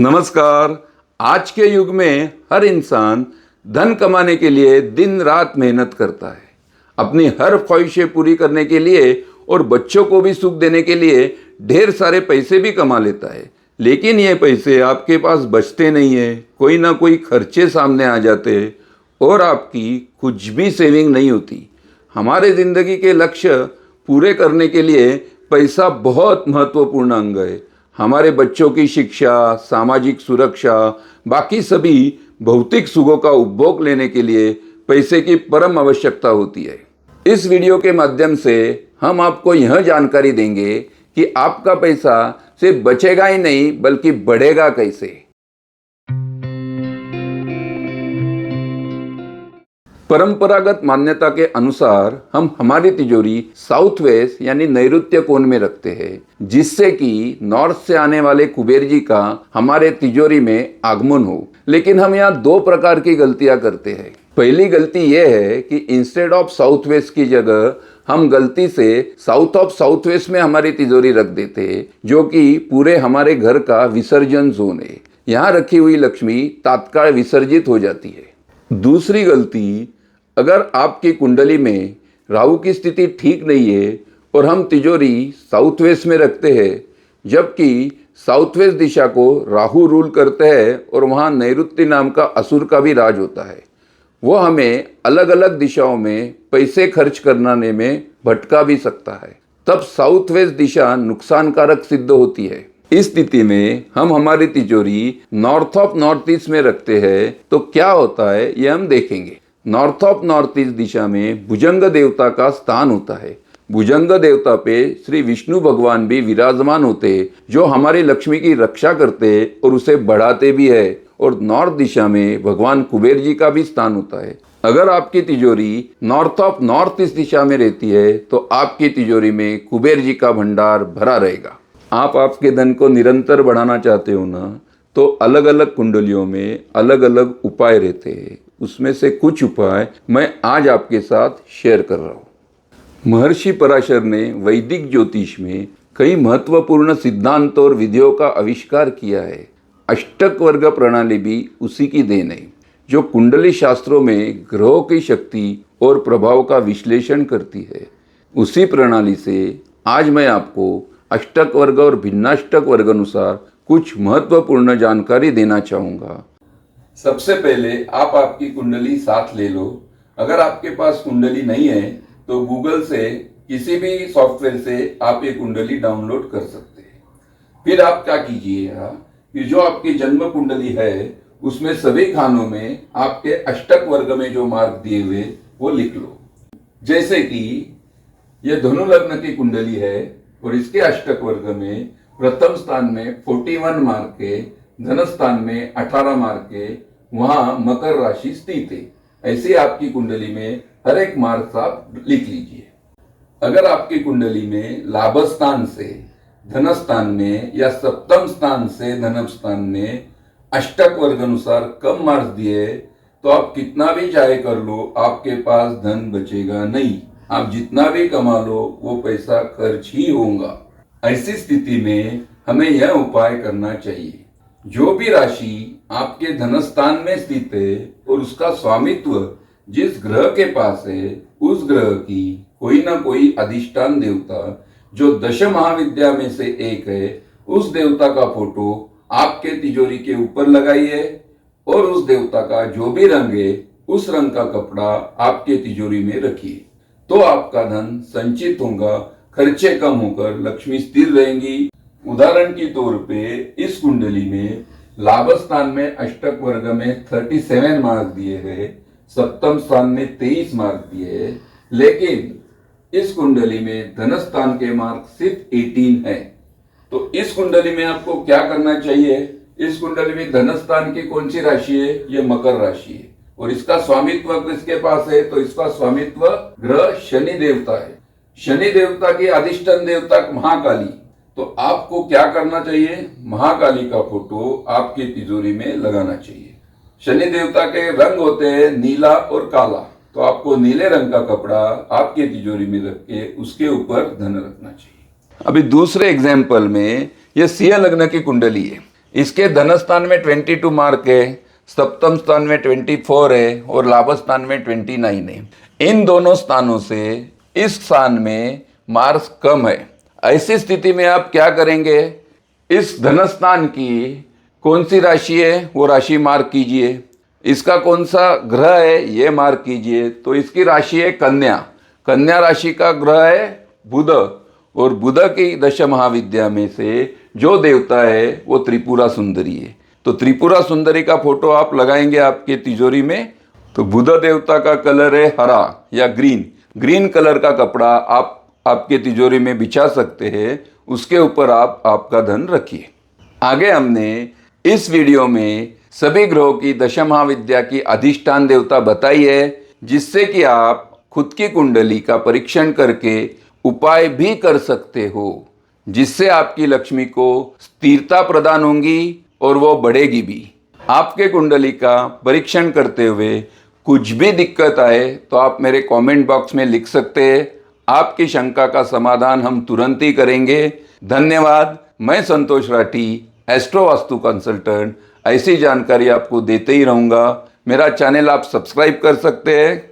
नमस्कार। आज के युग में हर इंसान धन कमाने के लिए दिन रात मेहनत करता है। अपनी हर ख्वाहिशें पूरी करने के लिए और बच्चों को भी सुख देने के लिए ढेर सारे पैसे भी कमा लेता है। लेकिन ये पैसे आपके पास बचते नहीं है, कोई ना कोई खर्चे सामने आ जाते हैं और आपकी कुछ भी सेविंग नहीं होती। हमारे ज़िंदगी के लक्ष्य पूरे करने के लिए पैसा बहुत महत्वपूर्ण अंग है। हमारे बच्चों की शिक्षा, सामाजिक सुरक्षा, बाकी सभी भौतिक सुखों का उपभोग लेने के लिए पैसे की परम आवश्यकता होती है। इस वीडियो के माध्यम से हम आपको यह जानकारी देंगे कि आपका पैसा सिर्फ बचेगा ही नहीं बल्कि बढ़ेगा कैसे। परंपरागत मान्यता के अनुसार हम हमारी तिजोरी साउथ वेस्ट यानी नैऋत्य कोण में रखते हैं, जिससे कि नॉर्थ से आने वाले कुबेर जी का हमारे तिजोरी में आगमन हो। लेकिन हम यहाँ दो प्रकार की गलतियाँ करते हैं। पहली गलती यह है कि इंस्टेड ऑफ साउथ वेस्ट की जगह हम गलती से साउथ ऑफ साउथ वेस्ट में हमारी तिजोरी रख देते हैं, जो कि पूरे हमारे घर का विसर्जन जोन है। यहाँ रखी हुई लक्ष्मी तात्काल विसर्जित हो जाती है। दूसरी गलती, अगर आपकी कुंडली में राहु की स्थिति ठीक नहीं है और हम तिजोरी साउथ वेस्ट में रखते हैं, जबकि साउथ वेस्ट दिशा को राहु रूल करते हैं और वहाँ नैऋत्य नाम का असुर का भी राज होता है, वो हमें अलग अलग दिशाओं में पैसे खर्च करने में भटका भी सकता है। तब साउथ वेस्ट दिशा नुकसानकारक सिद्ध होती है। इस स्थिति में हम हमारी तिजोरी नॉर्थ ऑफ नॉर्थ ईस्ट में रखते हैं तो क्या होता है ये हम देखेंगे। नॉर्थ ऑफ नॉर्थ ईस्ट दिशा में भुजंग देवता का स्थान होता है। भुजंग देवता पे श्री विष्णु भगवान भी विराजमान होते हैं, जो हमारी लक्ष्मी की रक्षा करते हैं और उसे बढ़ाते भी है। और नॉर्थ दिशा में भगवान कुबेर जी का भी स्थान होता है। अगर आपकी तिजोरी नॉर्थ ऑफ नॉर्थ ईस्ट दिशा में रहती है तो आपकी तिजोरी में कुबेर जी का भंडार भरा रहेगा। आप आपके धन को निरंतर बढ़ाना चाहते हो ना, तो अलग अलग कुंडलियों में अलग अलग उपाय रहते हैं। उसमें से कुछ उपाय मैं आज आपके साथ शेयर कर रहा हूँ। महर्षि पराशर ने वैदिक ज्योतिष में कई महत्वपूर्ण सिद्धांतों और विधियों का आविष्कार किया है। अष्टक वर्ग प्रणाली भी उसी की देन है, जो कुंडली शास्त्रों में ग्रहों की शक्ति और प्रभाव का विश्लेषण करती है। उसी प्रणाली से आज मैं आपको अष्टक वर्ग और भिन्नाष्टक वर्ग अनुसार कुछ महत्वपूर्ण जानकारी देना चाहूँगा। सबसे पहले आप आपकी कुंडली साथ ले लो। अगर आपके पास कुंडली नहीं है तो गूगल से किसी भी सॉफ्टवेयर से आप ये कुंडली डाउनलोड कर सकते हैं। फिर आप क्या कीजिएगा कि जो आपकी जन्म कुंडली है उसमें सभी खानों में आपके अष्टक वर्ग में जो मार्क दिए हुए वो लिख लो। जैसे कि ये धनु लग्न की कुंडली है और इसके अष्टक वर्ग में प्रथम स्थान में 41 मार्क है, धन स्थान में 18 मार्क है, वहां मकर राशि स्थित है। ऐसे आपकी कुंडली में हर एक मार्क आप लिख लीजिए। अगर आपकी कुंडली में लाभ स्थान से धन स्थान में या सप्तम स्थान से धन स्थान में अष्टक वर्ग अनुसार कम मार्क्स दिए तो आप कितना भी चाहे कर लो, आपके पास धन बचेगा नहीं। आप जितना भी कमा लो वो पैसा खर्च ही होगा। ऐसी स्थिति में हमें यह उपाय करना चाहिए। जो भी राशि आपके धन स्थान में स्थित है और उसका स्वामित्व जिस ग्रह के पास है, उस ग्रह की कोई ना कोई अधिष्ठान देवता जो दश महाविद्या में से एक है, उस देवता का फोटो आपके तिजोरी के ऊपर लगाइए और उस देवता का जो भी रंग है उस रंग का कपड़ा आपके तिजोरी में रखिए। तो आपका धन संचित होगा, खर्चे कम होकर लक्ष्मी स्थिर रहेंगी। उदाहरण के तौर पे इस कुंडली में लाभ स्थान में अष्टक वर्ग में 37 मार्क दिए गए, सप्तम स्थान में 23 मार्क दिए, लेकिन इस कुंडली में धन स्थान के मार्क सिर्फ 18 है। तो इस कुंडली में आपको क्या करना चाहिए? इस कुंडली में धन स्थान की कौन सी राशि है? ये मकर राशि है और इसका स्वामित्व किसके पास है? तो इसका स्वामित्व ग्रह शनि देवता है। शनि देवता की अधिष्ठान देवता महाकाली। तो आपको क्या करना चाहिए? महाकाली का फोटो आपकी तिजोरी में लगाना चाहिए। शनि देवता के रंग होते हैं नीला और काला, तो आपको नीले रंग का कपड़ा आपकी तिजोरी में रख के उसके ऊपर धन रखना चाहिए। अभी दूसरे एग्जाम्पल में यह सिंह लग्न की कुंडली है। इसके धन स्थान में 22 मार्क है, सप्तम स्थान में 24 है और लाभ स्थान में 29 है। इन दोनों स्थानों से इस स्थान में मार्क्स कम है। ऐसी स्थिति में आप क्या करेंगे, इस धन स्थान की कौन सी राशि है वो राशि मार्क कीजिए, इसका कौन सा ग्रह है ये मार्क कीजिए। तो इसकी राशि है कन्या, कन्या राशि का ग्रह है बुध, और बुध की दश महाविद्या में से जो देवता है वो त्रिपुरा सुंदरी है। तो त्रिपुरा सुंदरी का फोटो आप लगाएंगे आपके तिजोरी में। तो बुध देवता का कलर है हरा या ग्रीन, ग्रीन कलर का कपड़ा आप आपके तिजोरी में बिछा सकते हैं, उसके ऊपर आप आपका धन रखिए। आगे हमने इस वीडियो में सभी ग्रहों की दश महाविद्या की अधिष्ठान देवता बताई है, जिससे कि आप खुद की कुंडली का परीक्षण करके उपाय भी कर सकते हो, जिससे आपकी लक्ष्मी को स्थिरता प्रदान होगी और वो बढ़ेगी भी। आपके कुंडली का परीक्षण करते हुए कुछ भी दिक्कत आए तो आप मेरे कमेंट बॉक्स में लिख सकते हैं, आपकी शंका का समाधान हम तुरंत ही करेंगे। धन्यवाद। मैं संतोष राठी, एस्ट्रो वास्तु कंसल्टेंट, ऐसी जानकारी आपको देते ही रहूँगा। मेरा चैनल आप सब्सक्राइब कर सकते हैं।